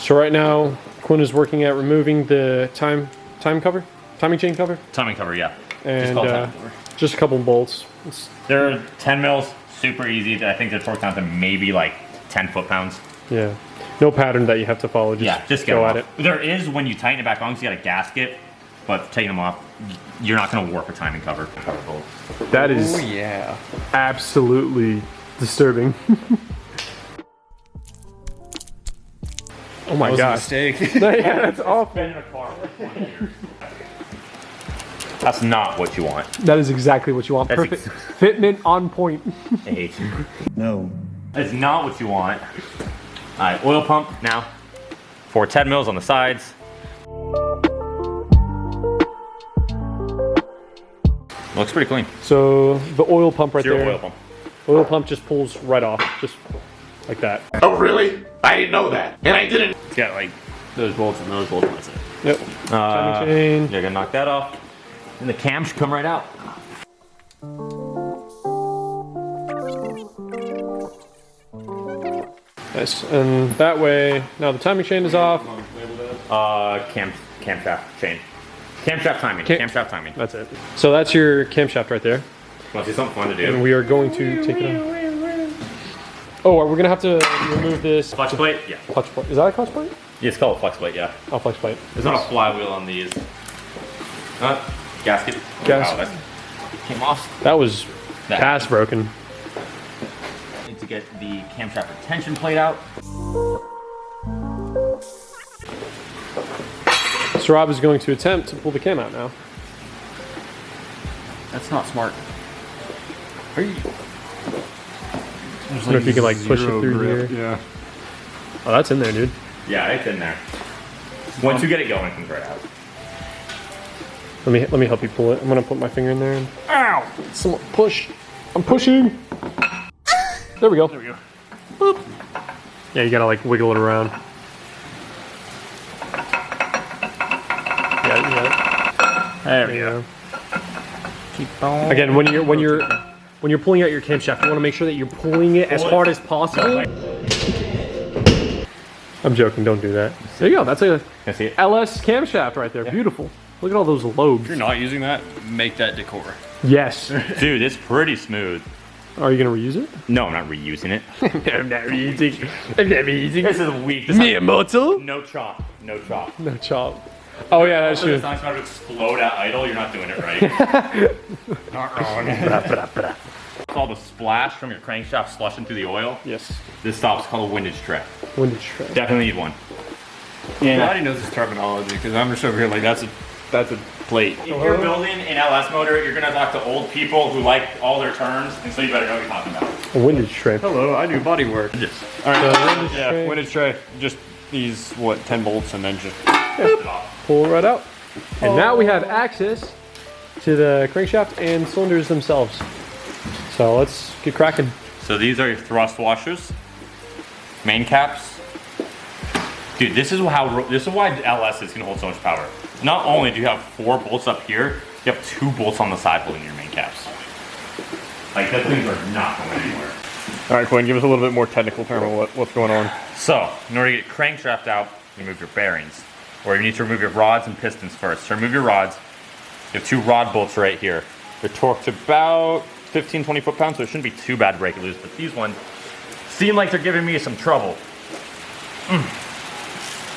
So right now, Quinn is working at removing the timing chain cover. Timing cover, yeah. And just a couple of bolts. They're 10 mils, super easy. I think they're torqued down to maybe like 10 foot-pounds. Yeah. No pattern that you have to follow. Just go at it. There is when you tighten it back on, because you got a gasket, but taking them off, you're not going to warp a timing cover. That is absolutely disturbing. Oh my god. Mistake. Yeah, that's awful. Been in a car for 20 years. That's not what you want. That is exactly what you want. That's Perfect. Fitment on point. I hate you. No. That's not what you want. Alright, oil pump now. For 10 mils on the sides. Looks pretty clean. So the oil pump right Zero there. oil pump. Oil pump just pulls right off, just like that. Oh, really? I didn't know that. And I didn't. It's got like those bolts and those bolts, and that's it. Yep. Timing chain. You're gonna knock that off. And the cam should come right out. Nice. And that way, now the timing chain is off. Camshaft chain. Camshaft timing. Camshaft timing. That's it. So that's your camshaft right there. Want to see something fun to do? And we are going to take it off. Oh, we're gonna have to remove this. Clutch plate? Yeah. Clutch plate. Is that a clutch plate? Yeah, it's called a flex plate, yeah. Oh, flex plate. There's not a flywheel on these. Gasket. Gasket. Wow, that came off. That was fast broken. Need to get the camshaft retention plate out. So Rob is going to attempt to pull the cam out now. That's not smart. Are you? I wonder if you can like push it through grip. here. Yeah. Oh, that's in there, dude. Yeah, it's in there. Once you get it going, it comes right out. Let me help you pull it. I'm gonna put my finger in there. And, ow! Someone push. I'm pushing. There we go. There we go. Boop. Yeah, you gotta like wiggle it around. Yeah. There we go. Keep on. Again, when you're pulling out your camshaft, you want to make sure that you're pulling it as hard as possible. I'm joking. Don't do that. There you go. That's a LS camshaft right there. Yeah. Beautiful. Look at all those lobes. If you're not using that, make that decor. Yes. Dude, it's pretty smooth. Are you gonna reuse it? No, I'm not reusing it. I'm not reusing. I'm not reusing. This is weak. This Miyamoto? No chop. No chop. No chop. Oh yeah, that's true. It's not about to explode at idle. You're not doing it right. Not wrong. It's all the splash from your crankshaft slushing through the oil. Yes. This stop's called a windage tray. Windage tray. Definitely need one. I'm glad he knows his terminology, because I'm just over here like that's a plate. If you're building an LS motor, you're gonna talk to old people who like all their terms, and so you better know what you're talking about. A windage tray. Hello, I do body work. Yes. All right. Windage Yeah, tray. windage tray. Just these 10 bolts, and then just. Pull it right out. And now we have access to the crankshaft and cylinders themselves. So let's get cracking. So these are your thrust washers, main caps. Dude, this is why LS can hold so much power. Not only do you have 4 bolts up here, you have 2 bolts on the side holding your main caps. Like, those things are not going anywhere. All right, Quinn, give us a little bit more technical term of what's going on. So, in order to get crankshaft out, you remove your bearings. Or you need to remove your rods and pistons first. To remove your rods, you have 2 rod bolts right here. They're torqued to about 15, 20 foot-pounds, so it shouldn't be too bad to break it loose. But these ones seem like they're giving me some trouble.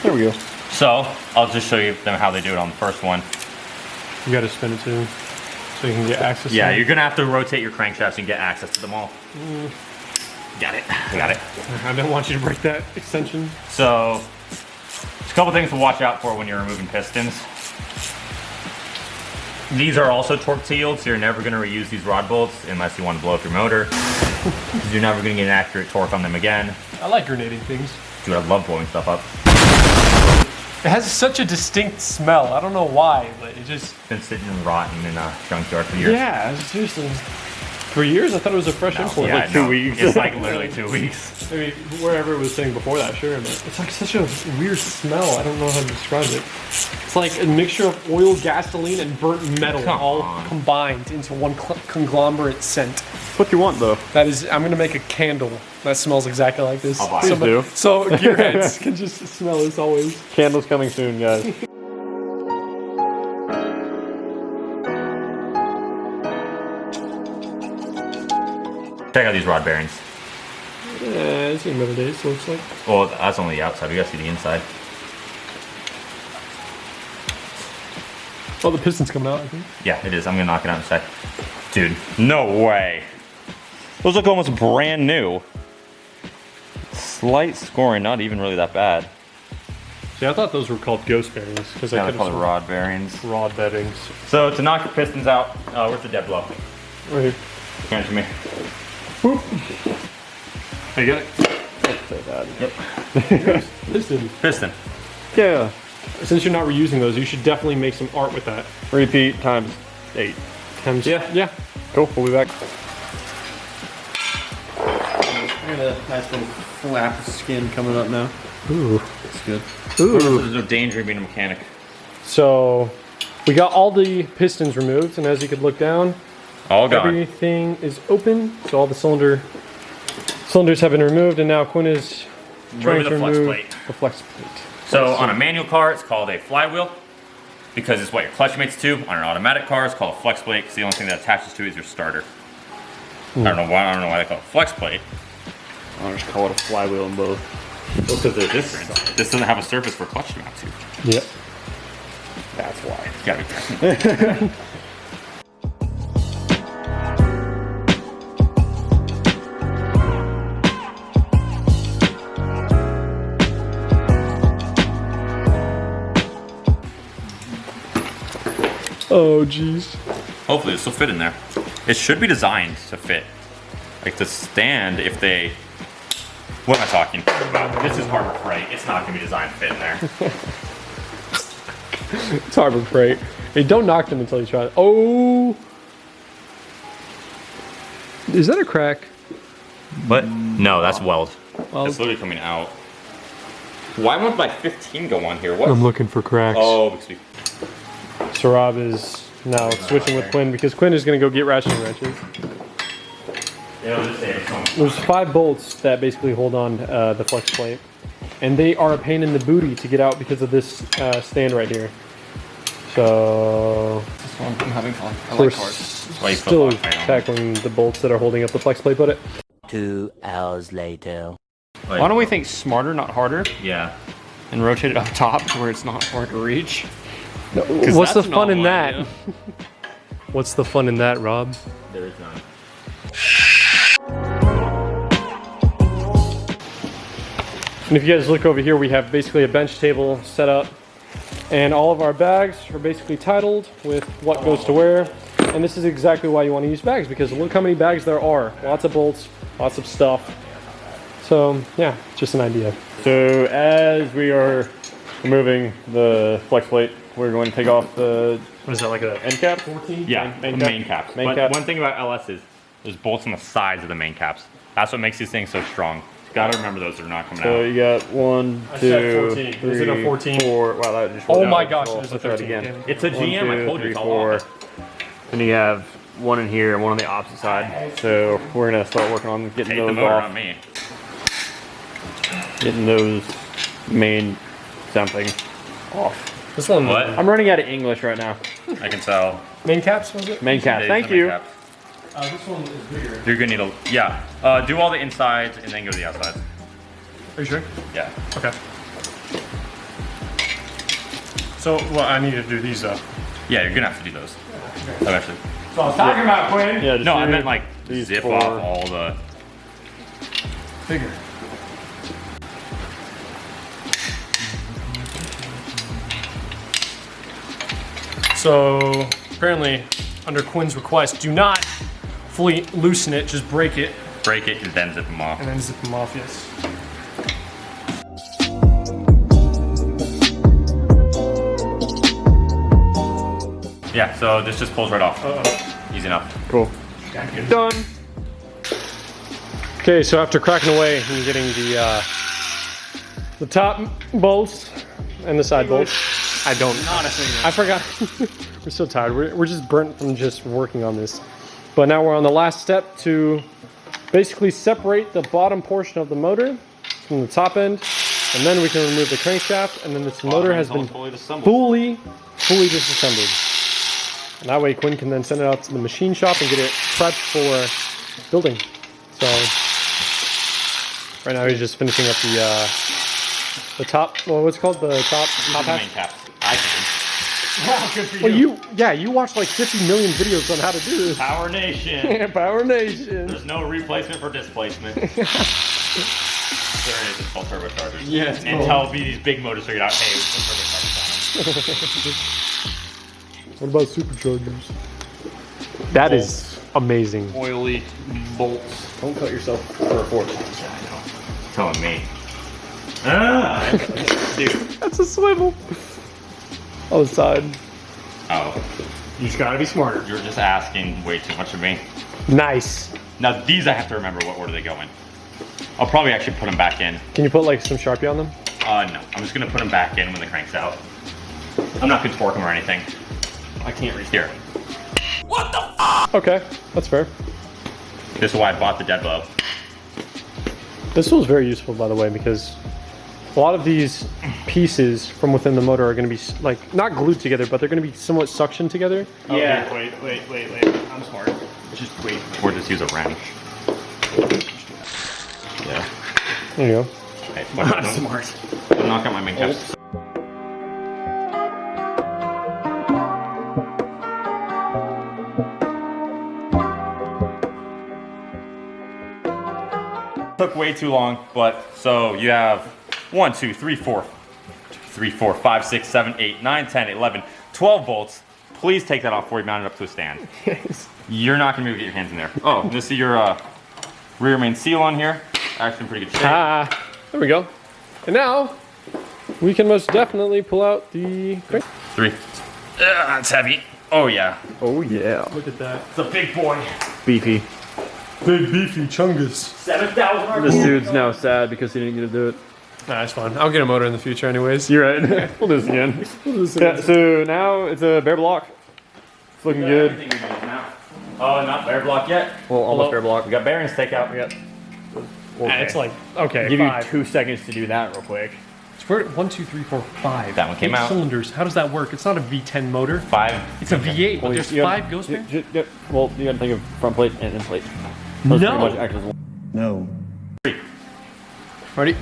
There we go. So, I'll just show you them how they do it on the first one. You gotta spin it too, so you can get access Yeah, to it. you're gonna have to rotate your crankshafts and get access to them all. Got it. I got it. I don't want you to break that extension. So, there's a couple things to watch out for when you're removing pistons. These are also torque to yield, so you're never gonna reuse these rod bolts unless you want to blow up your motor. Because you're never gonna get an accurate torque on them again. I like grenading things. Dude, I love blowing stuff up. It has such a distinct smell. I don't know why, but it just... Been sitting and rotting in a junkyard for years. Yeah, seriously. 3 years? I thought it was a fresh import. Yeah, Like, no, 2 weeks. It's like literally 2 weeks. I mean, wherever it was saying before that, sure. But it's like such a weird smell. I don't know how to describe it. It's like a mixture of oil, gasoline, and burnt metal all combined into one conglomerate scent. What you want though? That is, I'm gonna make a candle that smells exactly like this. I'll buy it. So, Please do. so gearheads can just smell this always. Candles coming soon, guys. Check out these rod bearings. Yeah, it's in better days, looks like. Well, that's only the outside. We gotta see the inside. Oh, the piston's coming out, I think. Yeah, it is. I'm gonna knock it out in a sec. Dude, no way. Those look almost brand new. Slight scoring, not even really that bad. See, I thought those were called ghost bearings because I Yeah, could they're called rod bearings. rod bearings. So to knock your pistons out, where's the dead blow? Right here. Hand it to me. Boop. Oh, you got it. Say that. Yep. Piston. Piston. Yeah. Since you're not reusing those, you should definitely make some art with that. Repeat times 8. Times, Yeah. Yeah. Cool. We'll be back. I got a nice little flap of skin coming up now. Ooh. It's good. There's no danger in being a mechanic. So, we got all the pistons removed, and as you could look down, All gone. everything is open. So all the cylinders have been removed, and now Quinn is trying the to flex remove plate. the flex plate. So on a manual car, it's called a flywheel because it's what your clutch mates to. On an automatic car, it's called a flex plate because the only thing that attaches to it is your starter. I don't know why they call it flex plate. I'll just call it a flywheel in both. Well, because they're different. This doesn't have a surface for clutch to mount to. Yep. That's why. It's gotta be technical. Oh, jeez. Hopefully this will fit in there. It should be designed to fit. Like the stand, if they... What am I talking about? This is Harbor Freight. It's not gonna be designed to fit in there. It's Harbor Freight. Hey, don't knock them until you try it. Oh! Is that a crack? What? No, that's weld. Weld? It's literally coming out. Why won't my 15 go on here? What? I'm looking for cracks. Oh, because we... So Rob is now switching with Quinn because Quinn is going to go get ratcheting wrenches. There's 5 bolts that basically hold on the flex plate, and they are a pain in the booty to get out because of this stand right here. So This one, I'm having fun. I we're like cars. why you still put lock right on. tackling the bolts that are holding up the flex plate. But 2 hours later. Why don't we think smarter, not harder, Yeah. and rotate it up top to where it's not hard to reach? what's the that's fun not in my that? idea. What's the fun in that, Rob? There is none. And if you guys look over here, we have basically a bench table set up, and all of our bags are basically titled with what goes to where. And this is exactly why you want to use bags, because look how many bags there are. Lots of bolts, lots of stuff. So yeah, just an idea. So as we are removing the flex plate, we're going to take off the What is that, like a end cap? Yeah, Main the cap? main caps. Main But cap. one thing about LS is there's bolts on the sides of the main caps. That's what makes these things so strong. Gotta remember those are not coming So out. you got 1, I said 2, 14. 3, Is it a 14? 4. Wow, that just Oh rolled my out. gosh, Roll. it is a Let's try it 13. again. It's a 1, GM, I 2, told you 3, it's all 4. on. Then you have one in here and one on the opposite side. So we're gonna start working on getting Take the those motor off, on me. getting those main something off. This one. What? I'm running out of English right now. I can tell. Main caps, was it? Main cap. Days Thank the main you. caps. This one is bigger. You're gonna need a, yeah. Do all the insides and then go to the outsides. Are you sure? Yeah. Okay. So, well, I need to do these though. Yeah, you're gonna have to do those. Eventually. So I was talking about, Quinn. Yeah, just No, I do meant like these zip 4. off all the. Bigger. So apparently, under Quinn's request, do not fully loosen it, just break it Break it and then zip them off. and then zip them off, yes. Yeah, so this just pulls right off. Easy enough. Cool. Done. Okay, so after cracking away and getting the top bolts and the side bolts, I forgot. We're so tired. We're just burnt from just working on this. But now we're on the last step to basically separate the bottom portion of the motor from the top end, and then we can remove the crankshaft, and then this motor has been fully disassembled. And that way Quinn can then send it out to the machine shop and get it prepped for building. So right now he's just finishing up the top, well, what's it called? The top Main half? caps. I can. Wow, good for you. Well, you watch like 50 million videos on how to do this. Power Nation. Power Nation. There's no replacement for displacement. There is. It's called turbochargers. Yes. Until these big motors figured out, hey, we put turbochargers What about superchargers? That is amazing. Oily bolts. Don't cut yourself for a fork. on them. Telling me. Ah! Dude. That's a swivel. On the side. Oh, You just gotta be smarter. you're just asking way too much of me. Nice. Now these I have to remember what order they go in. I'll probably actually put them back in. Can you put like some Sharpie on them? No, I'm just gonna put them back in when the crank's out. I'm not gonna torque them or anything. I can't reach here. Okay, that's fair. This is why I bought the dead blow. This tool is very useful, by the way, because a lot of these pieces from within the motor are going to be like not glued together, but they're going to be somewhat suctioned together. Yeah. Wait. I'm smart. Just wait. Or just use a wrench. Yeah. There you go. Hey, I'm smart. Don't knock out my main caps. Took way too long, but so you have 1, 2, 3, 4, 5, 6, 7, 8, 9, 10, 11, 12 bolts. Please take that off before you mount it up to a stand. You're not gonna be able to get your hands in there. Oh, you see your rear main seal on here. Actually in pretty good shape. There we go. And now we can most definitely pull out the crank. 3. That's heavy. Oh yeah. Oh yeah. Look at that. It's a big boy. Beefy. Big beefy chungus. 7,000 This dude's now sad because he didn't get to do it. Nah, that's fine. I'll get a motor in the future anyways. You're right. We'll do this again. Yeah, so now it's a bare block. It's looking good. Oh, not bare block yet. Well, almost bare block. We got bearings to take out. We got. And it's like, okay, Give five. you 2 seconds to do that real quick. It's for 1, 2, 3, 4, 5. That one came 8 out. cylinders. How does that work? It's not a V10 motor. 5. It's a V8, but there's 5 ghost bearings? Well, you gotta think of front plate and end plate. No. Pretty much act as one. No. 3. Ready?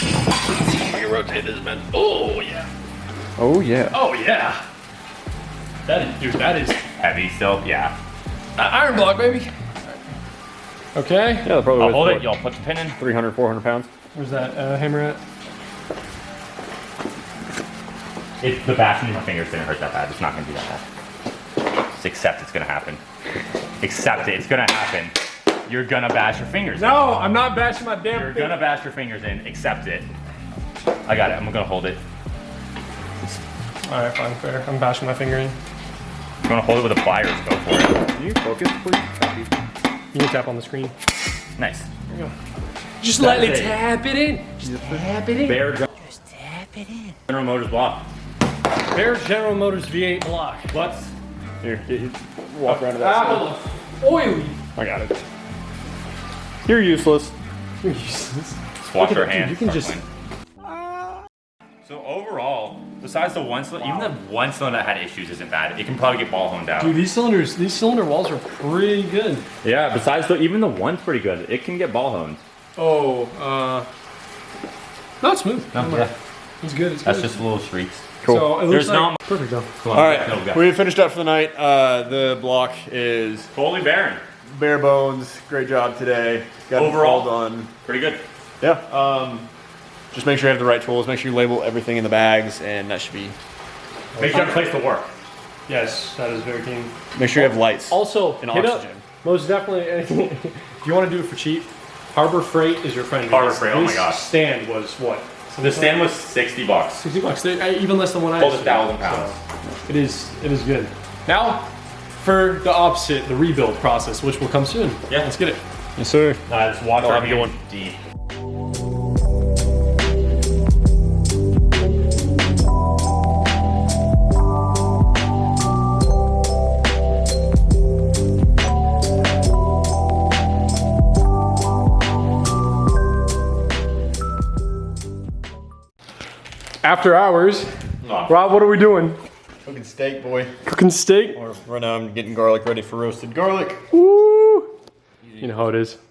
I can rotate this, man. Oh yeah. Oh yeah. Oh, yeah. That is, dude, that is Heavy still. Yeah. iron block, baby. Okay. Yeah, they'll probably I'll weigh hold what, it. Y'all put the pin in. 300, 400 pounds. Where's that hammer at? It's the bashing of my fingers didn't hurt that bad. It's not gonna do that bad. Just accept it's gonna happen. Accept it. It's gonna happen. You're gonna bash your fingers. No, I'm not bashing my damn You're gonna bash your fingers in. Accept it. I got it. I'm gonna hold it. Alright, fine, fair. I'm bashing my finger in. I'm gonna hold it with the pliers. Go for it. Can you focus, please? You can tap on the screen. Nice. Just That's lightly it. tap it in. Just tap it in. Bear Just tap it in. General Motors block. Bear General Moters V8 block. Let's Here, walk around to that side. Oily. I got it. You're useless. wash our Dude, hands. you can start just- playing. So overall, besides the one cylinder, even the one cylinder that had issues isn't bad. It can probably get ball honed out. Dude, these cylinder walls are pretty good. Yeah, besides even the one's pretty good. It can get ball honed. Oh, no, it's smooth. Yeah. It's good. It's good. That's just little streaks. Cool. So it looks There's like not perfect though. Come on, All let's right, go. we finished up for the night. The block is Fully barren. bare bones. Great job today. Got Overall? it all done. Pretty good. Yeah. Just make sure you have the right tools. Make sure you label everything in the bags, and that should be. Make sure you have a place to work. Yes, that is very keen. Make sure you have lights. Also, And hit oxygen. up, most definitely, if you want to do it for cheap, Harbor Freight is your friend. Harbor because Freight, oh my this gosh. stand was what? The stand was $60. $60. Even less than one I Hold used. 1,000 pounds. So, it is good. Now, for the opposite, the rebuild process, which will come soon. Yeah. Let's get it. Yes, sir. Just wash Oh, our have a good hands one. deep. After hours, Oh. Rob, what are we doing? Cooking steak, boy. Cooking steak? Or right now I'm getting garlic ready for roasted garlic. Woo! You know how it is.